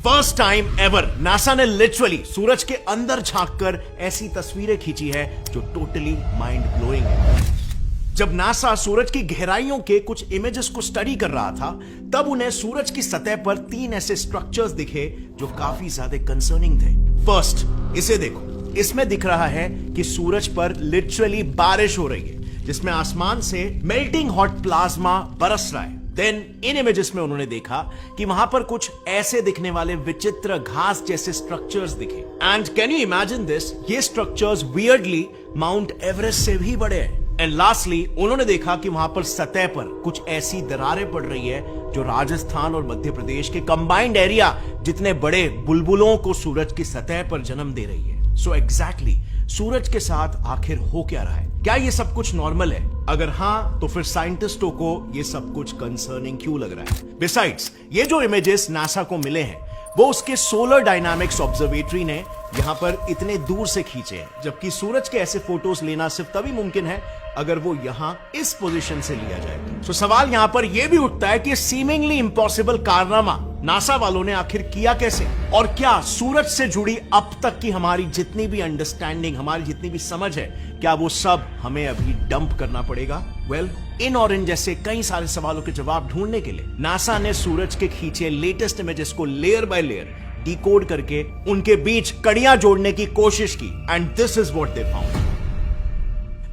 First time ever NASA ने literally सूरज के अंदर झांककर ऐसी तस्वीरें खींची है जो टोटली माइंड ब्लोइंग है। जब नासा सूरज की गहराइयों के कुछ इमेजेस को स्टडी कर रहा था, तब उन्हें सूरज की सतह पर 3 ऐसे स्ट्रक्चर्स दिखे जो काफी ज्यादा कंसर्निंग थे। फर्स्ट, इसे देखो, इसमें दिख रहा है कि सूरज पर लिटरली बारिश हो रही है, जिसमें आसमान से मेल्टिंग हॉट प्लाज्मा बरस रहा है। देन इन इमेजेस में उन्होंने देखा कि वहां पर कुछ ऐसे दिखने वाले विचित्र घास जैसे स्ट्रक्चर्स दिखे। And can you imagine this, ये स्ट्रक्चर्स वियर्डली माउंट एवरेस्ट से भी बड़े हैं। एंड लास्टली उन्होंने देखा कि वहां पर सतह पर कुछ ऐसी दरारें पड़ रही है जो राजस्थान और मध्य प्रदेश के कंबाइंड एरिया जितने बड़े बुलबुलों को सूरज की सतह पर जन्म दे रही है। सो एग्जैक्टली सूरज के साथ आखिर हो क्या रहा है? क्या ये सब कुछ नॉर्मल है? अगर हां, तो फिर साइंटिस्टों को ये सब कुछ कंसर्निंग क्यों लग रहा है? बिसाइड्स, ये जो इमेजेस नासा को मिले हैं वो उसके सोलर डायनामिक्स ऑब्जर्वेटरी ने यहां पर इतने दूर से खींचे हैं, जबकि सूरज के ऐसे फोटोज लेना सिर्फ तभी मुमकिन है अगर वो यहां इस पोजीशन से लिया जाए। तो सवाल यहां पर यह भी उठता है कि सीमिंगली इम्पॉसिबल कारनामा नासा वालों ने आखिर किया कैसे? और क्या सूरज से जुड़ी अब तक की हमारी जितनी भी अंडरस्टैंडिंग, हमारी जितनी भी समझ है, क्या वो सब हमें अभी डंप करना पड़ेगा? वेल, इन और इन जैसे कई सारे सवालों के जवाब ढूंढने के लिए नासा ने सूरज के खींचे लेटेस्ट इमेजेस को लेयर बाय लेयर डिकोड करके उनके बीच कड़ियां जोड़ने की कोशिश की। And this is what they found.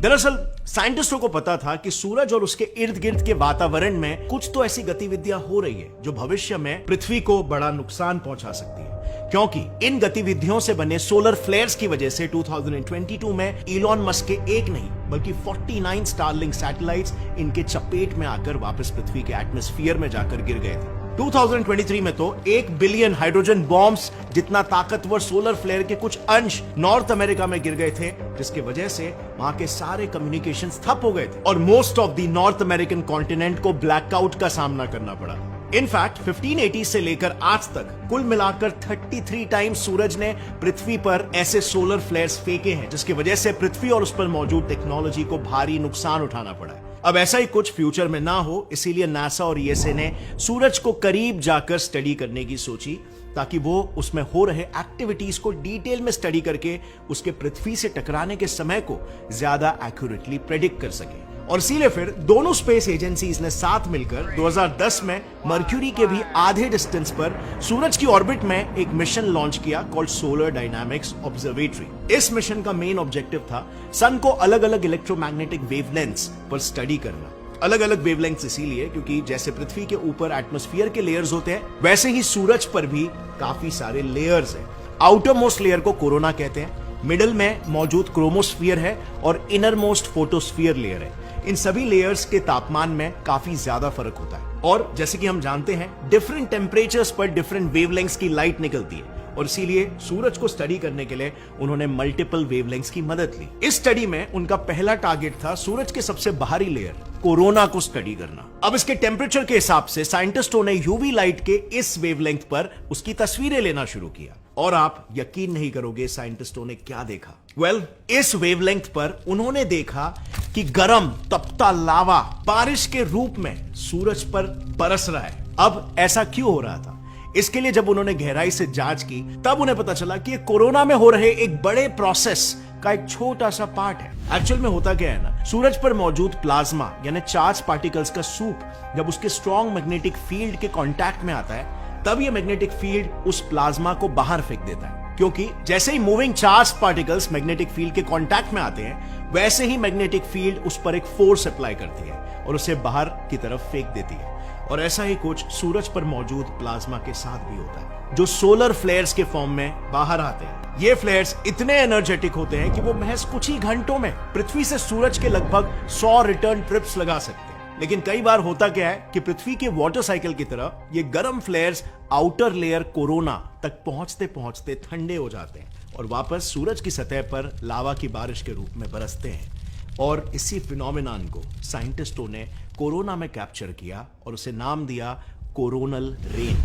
दरअसल साइंटिस्टों को पता था कि सूरज और उसके इर्द गिर्द के वातावरण में कुछ तो ऐसी गतिविधियां हो रही है जो भविष्य में पृथ्वी को बड़ा नुकसान पहुंचा सकती है, क्योंकि इन गतिविधियों से बने सोलर फ्लेयर्स की वजह से 2022 में इलॉन मस्क के एक नहीं बल्कि 49 स्टारलिंक सैटेलाइट्स इनके चपेट में आकर वापस पृथ्वी के एटमॉस्फेयर में जाकर गिर गए थे। 2023 में तो 1 बिलियन हाइड्रोजन बॉम्ब्स जितना ताकतवर सोलर फ्लेयर के कुछ अंश नॉर्थ अमेरिका में गिर गए थे, जिसकी वजह से वहां के सारे कम्युनिकेशंस ठप हो गए थे और most of the north American continent को ब्लैकआउट का सामना करना पड़ा। इनफैक्ट 1580 से लेकर आज तक कुल मिलाकर 33 टाइम्स सूरज ने पृथ्वी पर ऐसे सोलर फ्लेयर्स फेंके हैं, जिसकी वजह से पृथ्वी और उस पर मौजूद टेक्नोलॉजी को भारी नुकसान उठाना पड़ा है। अब ऐसा ही कुछ फ्यूचर में ना हो, इसीलिए नासा और ईएसए ने सूरज को करीब जाकर स्टडी करने की सोची, ताकि वो उसमें हो रहे एक्टिविटीज को डिटेल में स्टडी करके उसके पृथ्वी से टकराने के समय को ज्यादा एक्यूरेटली प्रेडिक्ट कर सके। और इसीलिए फिर दोनों स्पेस एजेंसीज ने साथ मिलकर 2010 में मर्क्यूरी के भी आधे डिस्टेंस पर सूरज की ऑर्बिट में एक मिशन लॉन्च किया कॉल्ड सोलर डायनामिक्स ऑब्जर्वेटरी। इस मिशन का मेन ऑब्जेक्टिव था सन को अलग अलग इलेक्ट्रोमैग्नेटिक वेवलेंथ्स पर स्टडी करना। अलग अलग वेवलेंथ्स इसीलिए क्योंकि जैसे पृथ्वी के ऊपर एटमॉस्फेयर के लेयर्स होते हैं, वैसे ही सूरज पर भी काफी सारे लेयर्स हैं। आउटर मोस्ट लेयर को कोरोना कहते हैं, मिडिल में मौजूद क्रोमोस्फियर है और इनर मोस्ट फोटोस्फियर लेयर है। इन सभी लेयर्स के तापमान में काफी ज्यादा फर्क होता है और जैसे कि हम जानते हैं, डिफरेंट टेम्परेचर्स पर डिफरेंट वेवलेंथ्स की लाइट निकलती है और इसीलिए सूरज को स्टडी करने के लिए उन्होंने मल्टीपल वेवलेंथ्स की मदद ली। इस स्टडी में उनका पहला टारगेट था सूरज के सबसे बाहरी लेयर कोरोना को स्टडी करना। अब इसके टेम्परेचर के हिसाब से साइंटिस्टों ने यूवी लाइट के इस वेवलेंथ पर उसकी तस्वीरें लेना शुरू किया और आप यकीन नहीं करोगे साइंटिस्टों ने क्या देखा। वेल, इस वेवलेंथ पर उन्होंने देखा कि गरम तपता लावा बारिश के रूप में सूरज पर बरस रहा है। अब ऐसा क्यों हो रहा था? इसके लिए जब उन्होंने गहराई से जांच की, तब उन्हें पता चला कि कोरोना में हो रहे एक बड़े प्रोसेस का एक छोटा सा पार्ट है। एक्चुअल में होता क्या है ना, सूरज पर मौजूद प्लाज्मा यानी चार्ज पार्टिकल्स का सूप जब उसके स्ट्रॉन्ग मैग्नेटिक फील्ड के कांटेक्ट में आता है, तब ये मैग्नेटिक फील्ड उस प्लाज्मा को बाहर फेंक देता है, क्योंकि जैसे ही moving charge particles magnetic field के कांटेक्ट में आते हैं, वैसे ही मैग्नेटिक फील्ड उस पर एक फोर्स अप्लाई करती है और उसे बाहर की तरफ फेंक देती है। और ऐसा ही कुछ सूरज पर मौजूद प्लाज्मा के साथ भी होता है, जो सोलर फ्लेयर्स के फॉर्म में बाहर आते हैं। ये फ्लेयर्स इतने एनर्जेटिक होते हैं कि वो महज कुछ ही घंटों में पृथ्वी से सूरज के लगभग 100 रिटर्न ट्रिप्स लगा सकते हैं। लेकिन कई बार होता क्या है कि पृथ्वी के वाटर साइकिल की तरह ये गर्म फ्लेयर्स आउटर लेयर कोरोना तक पहुंचते पहुंचते ठंडे हो जाते हैं और वापस सूरज की सतह पर लावा की बारिश के रूप में बरसते हैं। और इसी फिनोमेनन को साइंटिस्टों ने कोरोना में कैप्चर किया और उसे नाम दिया कोरोनल रेन।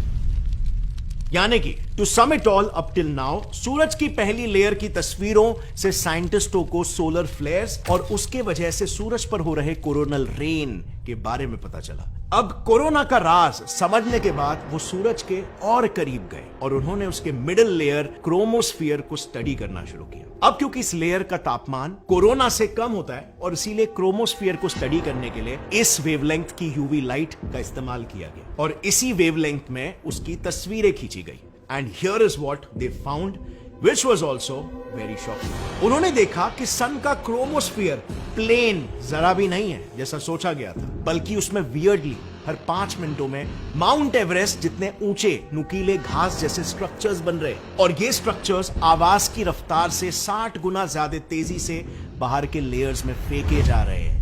यानी कि to sum it all up till now, सूरज की पहली लेयर की तस्वीरों से साइंटिस्टों को सोलर फ्लेयर्स और उसके वजह से सूरज पर हो रहे कोरोनल रेन के बारे में पता चला। अब कोरोना का राज समझने के बाद वो सूरज के और करीब गए और उन्होंने उसके मिडिल लेयर क्रोमोस्फियर को स्टडी करना शुरू किया। अब क्योंकि इस लेयर का तापमान कोरोना से कम होता है और इसीलिए क्रोमोस्फियर को स्टडी करने के लिए इस वेवलेंथ की यूवी लाइट का इस्तेमाल किया गया और इसी वेवलेंथ में उसकी तस्वीरें खींची गई। And here is what they found, which was also very shocking. उन्होंने देखा कि सन का क्रोमोस्फियर प्लेन जरा भी नहीं है जैसा सोचा गया था, बल्कि उसमें वियर्डली हर 5 मिनटों में माउंट एवरेस्ट जितने ऊंचे नुकीले घास जैसे स्ट्रक्चर्स बन रहे, और ये स्ट्रक्चर्स आवाज की रफ्तार से 60 गुना ज्यादा तेजी से बाहर के लेयर्स में फेंके जा रहे हैं।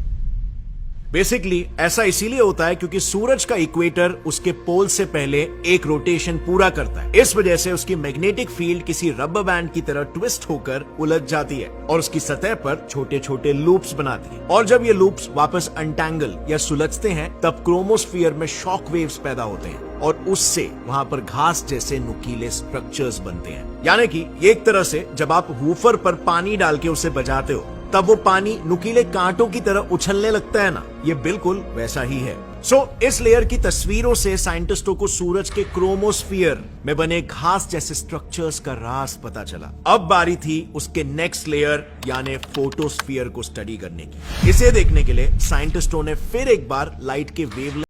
बेसिकली ऐसा इसीलिए होता है क्योंकि सूरज का इक्वेटर उसके पोल से पहले एक रोटेशन पूरा करता है। इस वजह से उसकी मैग्नेटिक फील्ड किसी रबर बैंड की तरह ट्विस्ट होकर उलझ जाती है और उसकी सतह पर छोटे छोटे लूप्स बनाती है, और जब ये लूप्स वापस अनटैंगल या सुलझते हैं तब क्रोमोस्फियर में शॉक वेव्स पैदा होते हैं और उससे वहां पर घास जैसे नुकीले स्ट्रक्चर्स बनते हैं। यानी कि एक तरह से जब आप वूफर पर पानी डाल के उसे बजाते हो तब वो पानी नुकीले कांटों की तरह उछलने लगता है ना, ये बिल्कुल वैसा ही है। इस लेयर की तस्वीरों से साइंटिस्टों को सूरज के क्रोमोस्फियर में बने घास जैसे स्ट्रक्चर्स का राज पता चला। अब बारी थी उसके नेक्स्ट लेयर यानी फोटोस्फियर को स्टडी करने की। इसे देखने के लिए साइंटिस्टों ने फिर एक बार लाइट के वेवलेंथ